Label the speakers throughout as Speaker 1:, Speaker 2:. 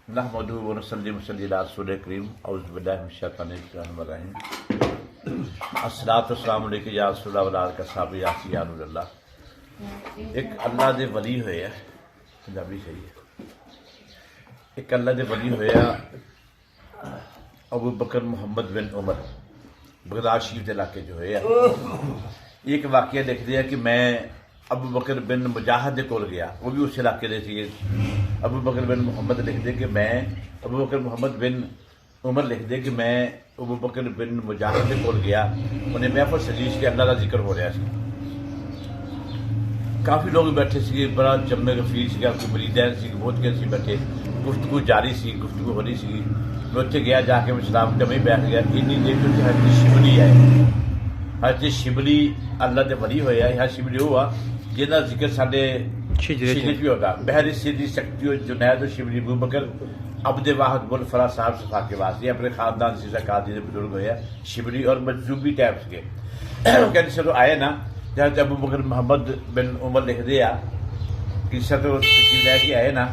Speaker 1: नहमदुहु व नसल्ली अला रसूलिल करीम औज़ु बिल्लाहि मिनश शैतानिर रजीम अस्सलातु वस्सलामु अलैका या रसूलल्लाह व अला आलिका सहाबी या नूरल्लाह। एक अल्लाह दे वली होया पंजाबी सही है। एक अल्लाह दे वली होया अबू बकर मुहम्मद बिन उमर बगदाद शरीफ के इलाके जो है। एक वाक़या लिखते हैं कि मैं अबू बकर बिन मुजाहिद कोल गया, वो भी उस इलाके के थे। अबू बकर बिन मुहम्मद लिखते कि मैं अबू बकर मुहम्मद बिन उमर लिखते कि मैं अबू बकर बिन मुजाहिद कोल गया। उन्हें महफिल सजीश के अल्लाह का जिक्र हो रहा है। काफ़ी लोग बैठे थे, बड़ा जम्मे गफीर से मरीदैन से बहुत के बैठे, गुफ्तगू जारी सी, गुफ्तगू हो रही सी। मैं उत्थे गया, जाके मैं सलाम जमे बैठ गया। इन्नी देर तो हजरत शिबली आए। हजरत शिबली अल्लाह के वली होया। यह शिबली हुआ जिन्हें जिक्र साढ़े शिजरत भी होता। बहरी सीधी शक्ति जुनैद और शिबली अबू बकर अब्दे वाहद बुल फरा साहब सफा के वास्ते अपने खानदान से काजी के बुजुर्ग होया शिबली और मजूबी टाइप के कहते चलो आए ना। जब अबू बकर मोहम्मद बिन उमर लिखते आ कि तो लैके आए ना,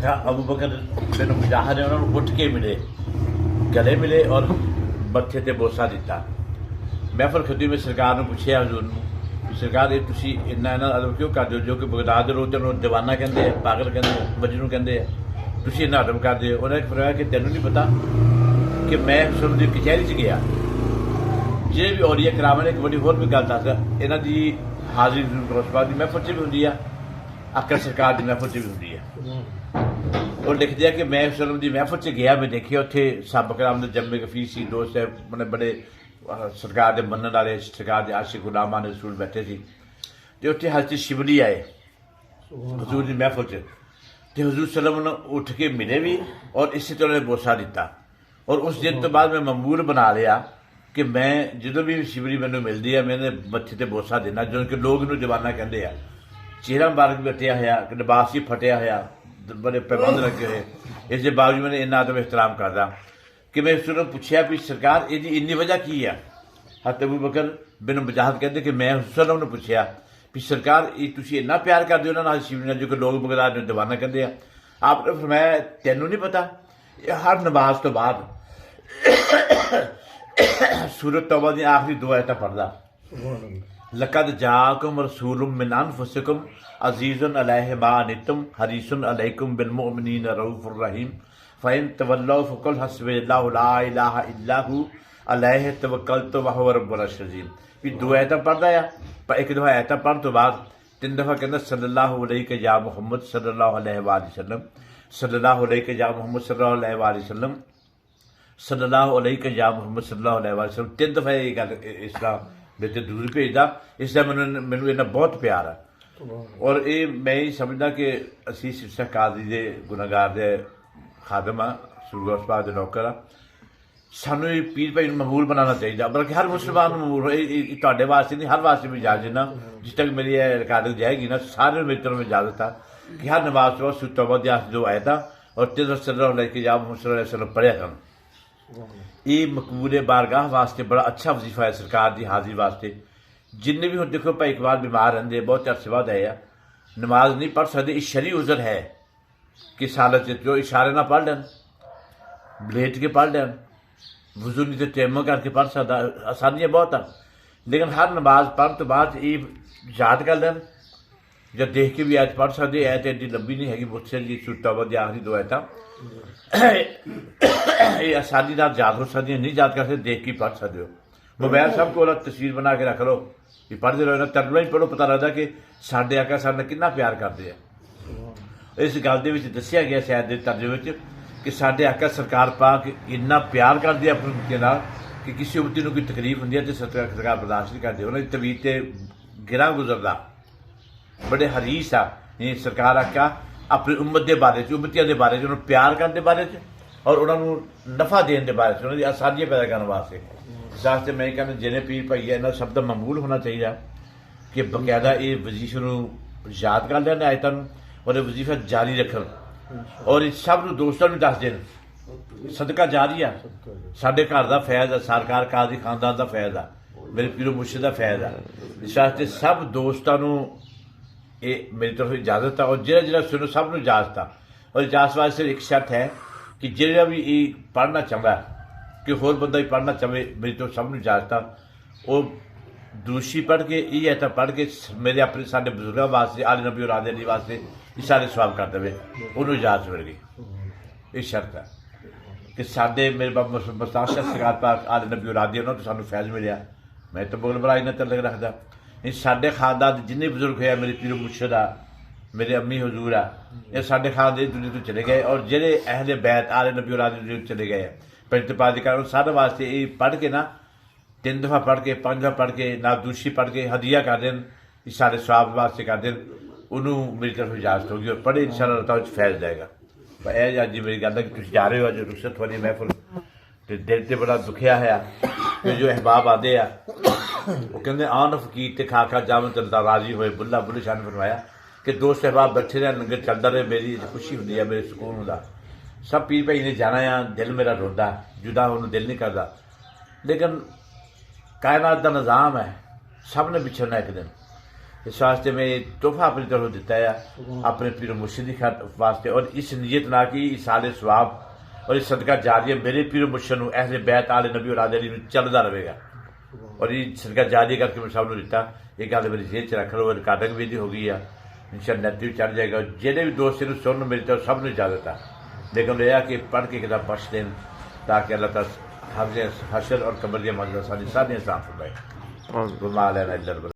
Speaker 1: अबू बकर बिन मुजाहिद ने उन्होंने उठ के मिले, गले मिले और मत्थे ते बोसा दिता। महफिल खुदी में सरकार ने पूछा हजूर सरकार ये तुसी इन्ना इन्ना अदब क्यों करते हो, जो कि बगदाद के लोग तेन दीवाना कहते हैं, पागल कहते हैं, मजनू कहते हैं, तुसी इन्ना अदब करते हो। उन्हें फरमाया कि तेनों नहीं पता कि मैं हुसैन की कचहरी च गया। जे भी औलिया कराम ने एक बड़ी होर भी गल दस, इन्हों की हाजिरी रोशबा की महफिल च भी होंगी है, अकर सरकार की महफिल च भी होंगी है। और लिखते हैं कि मैं हुसैन की महफिल च गया, मैं देखिए उत्थे साहब कराम के जम्मे गफीर सी, दोस्त है, मैंने बड़े सरकार के मनण वाले, सरकार के आशिक गुलामा ने रसूल बैठे थे। तो उत्थे हजरत शिबली आए हजूर की महफिल च, तो हजूर सल्लम ने उठ के मिले भी और इसी तरह ने बोसा दिता। और उस दिन तो बाद मैं मामूल बना लिया कि मैं जो भी शिबली मैनू मिलती है मैंने मत्थे ते बोसा देना, जो कि लोग इन्हू जवाना कहते हैं। चेहरा मुबारक बटिया होया, लिबास ही फटिया होया, बड़े पैबंद रखे हुए, इस बावजूद मैंने इन्ना अदब एहतराम करदा कि मैं उसने पूछा भी सरकार ये इन्नी वजह की है। हज़रत अबू बकर बिन मुजाहिद कहते कि मैं हुसैन ने पूछा भी सरकार ये तुम इन्ना प्यार करते हो ना शिबली जो कि लोग बगदाद में दीवाना कहते हैं। आपने फरमाया तेनों नहीं पता, हर नमाज तो बाद सूरत तौबा दी आखिरी दो आयतां पढ़दा, लक़द जाअकुम रसूलुम मिन अनफुसिकुम अज़ीज़ुन अलैहि मा अनित्तुम हरीसुन अलैकुम बिल मुमिनीना रऊफ़ुर रहीम फ़इन तवल्लौ फ़क़ुल हस्बियल्लाहु ला इलाहा इल्ला हु अलैहि तवक्कलतु व हुवा रब्बुल अर्शिल अज़ीम। भी दो आयतां पढ़दा आ, पर एक दफ़ा आयतां पढ़ तो बाद तीन दफ़ा कहंदा सल्लल्लाहु अलैहि या मुहम्मद सल्लल्लाहु अलैहि वसल्लम, सल्लल्लाहु अलैहि या मुहम्मद सल्लल्लाहु अलैहि वसल्लम, सल्लल्लाहु अलैहि या मुहम्मद सल्लल्लाहु अलैहि वसल्लम। तीन दफ़ा ये गल इस्लाम मेरे दूर भेजदा, इसलिए मैनू इन्ना बहुत प्यार है। और ये मैं ही समझदा कि असी सिरसा काजी के गुनाहगार के खादम हाँ, सूरगौस पाक के नौकर हाँ। सानू पीर भाई मामूल बनाना चाहिए, बल्कि हर मुसलमान मामूल तुहाडे वास्ते नहीं, हर वास्ते भी इजाजत ना, जिस तक मेरी रिकॉर्डिंग जाएगी ना, सारे मेरी तरफ इजाजत था कि हर नमाज तो सूरत तौबा दी आखिरी दो आयतां और तेज़ सल्लल्लाहु अलैहि वसल्लम पढ़िया करन। ये मकबूल बारगाह वास्ते बड़ा अच्छा वजीफा है सरकार की हाजिरी वास्ते। जिन्हें भी हम देखो भाई इकबाल बीमार रहते बहुत अरसे बाद आए, नमाज नहीं पढ़ सकते, इस शरी उज़र है कि सालत जो इशारे ना पढ़ लैन, लेट के पढ़ लैन, वजू नहीं तो तयम्मुम करके पढ़ सकता, आसानियाँ बहुत हैं। लेकिन हर नमाज पढ़ने तो बाद ये याद कर लैन या देख के भी आयत पढ़ सकते। आयत एडी लंबी नहीं हैगी, मुझसे जी सूरत तौबा दी आखिरी दो आयतां ये आसानी नाल याद हो सकती, नहीं याद कर सकते, देख के पढ़ सकते हो। मोबाइल सब को तस्वीर बना के रख लो, भी पढ़ते रहो ना, तर्जुमा ही पढ़ो, पता लगता कि साडे आका साडे कितना प्यार करते हैं। इस गल दे विच दस्सिया गया शायद दे तर्जुमे च कि साडे आका सरकार पाक इन्ना प्यार करते हैं अपने उम्मती नाल कि किसी उम्मती नूं कोई तकलीफ हुंदी है तो सरकार बर्दाश्त नहीं करती। उन्होंने तवीत ते गिरा गुजरदा, बड़े हरीस आ सरकार आका अपनी उम्मत के बारे उम्मतियों के बारे उन्होंने प्यार करने के बारे और उन्होंने नफा देने के बारे उन्होंने आसानियां पैदा करने वास्ते। इस वास्ते मैं कहना जिन्हें पीर भाई है इन्होंने शब्द मामूल होना चाहिए कि बकायदा ये वजीफे याद कर लें आयतां और ये वजीफा जारी रखन और इस सब दोस्तों को दस देन। सदका जारी आ, साडे घर का फैज़ है, सरकार काजी खानदान का फैज़ है, मेरे पीरो मुर्शिद का फैज़ है। इस वास्ते सब दोस्तों ये मेरी तरफ इजाजत है और जिहड़ा जिहड़ा सुनो सब नूं इजाजत है। और इजाजत वास्ते एक शर्त है कि ਜਿਹੜਾ भी ये पढ़ना चाहता कि होर बंदा ही पढ़ना चाहे मेरी तो सब इजाजत वो दूसरी पढ़ के ये ऐसा पढ़ के मेरे अपने साढ़े बजुर्गों वास्ते आले नबी और आदे वास्ते ये सारे सवाब कर दे उन्होंने इजाजत मिल गई। ये शर्त है कि साढ़े मेरे बाबा मुस्ताद शाह सरकार पाक आले नबी और आदे उन्होंने तो सानू फैज मिले। मैं तो बोल बड़ा इन्हें तलक रखता ये साढ़े खानदान जिन्ने बुजुर्ग है मेरे पीर मुर्शद आ मेरे अम्मी हजूर आ ये साढ़े खानदान दुनिया तो चले गए और जेडे अहले बैत आले नबी और आदे चले गए पंचपाद के कारण सारे वास्ते ये पढ़ के ना 3 दफा पढ़ के 5 दफा पढ़ के ना दूसरी पढ़ के हदिया कर देन ये सारे स्वाब वास्ते कर देन उन्होंने मेरी तरफ इजाजत होगी और पढ़े इंशाअल्लाह फैज जाएगा। यह अज मेरी गल है कि तुम जा रहे हो अज रुखसत वाली महफिल तो दिल से बड़ा दुखिया है कि जो अहबाब आते हैं वो कहते आन फकीर ते खा खा जावन चलता राजी होए बुल्ला बुल्ले शाह ने फरमाया कि दोस्त अहबाब बैठे रहे लंगर चलता रहे मेरी खुशी होंगी है मेरे सुकून होंदा सब पीर भाई ने जाना है दिल मेरा रोंदा जुदा होने दिल नहीं करता लेकिन कायनात का निज़ाम है सब ने बिछड़ना एक दिन इस वास्ते मैं तोहफा अपनी तरफ दिता है अपने पीर मुर्शिद वास्ते और इस नीयत ना कि इस साले स्वाब और इस सदका जारिया मेरे पीर मुर्शिद अहले बैत आले नबी और आदे चलता रहेगा और ये सदका जारी करके मैं सबको दिता ये गल मेरी जेब च रख लो रिकॉर्डिंग भी हो गई है इंशाअल्लाह नेट भी चढ़ जाएगा जेडे भी दोस्त इन्हू सुन मेरी तरफ सब इजाजत है लेकिन यह कि पढ़ के किताब बख्श दें ताकि अल्लाह ताला हशर और कब्र के मंजिल सारी सारी साफ हो गए।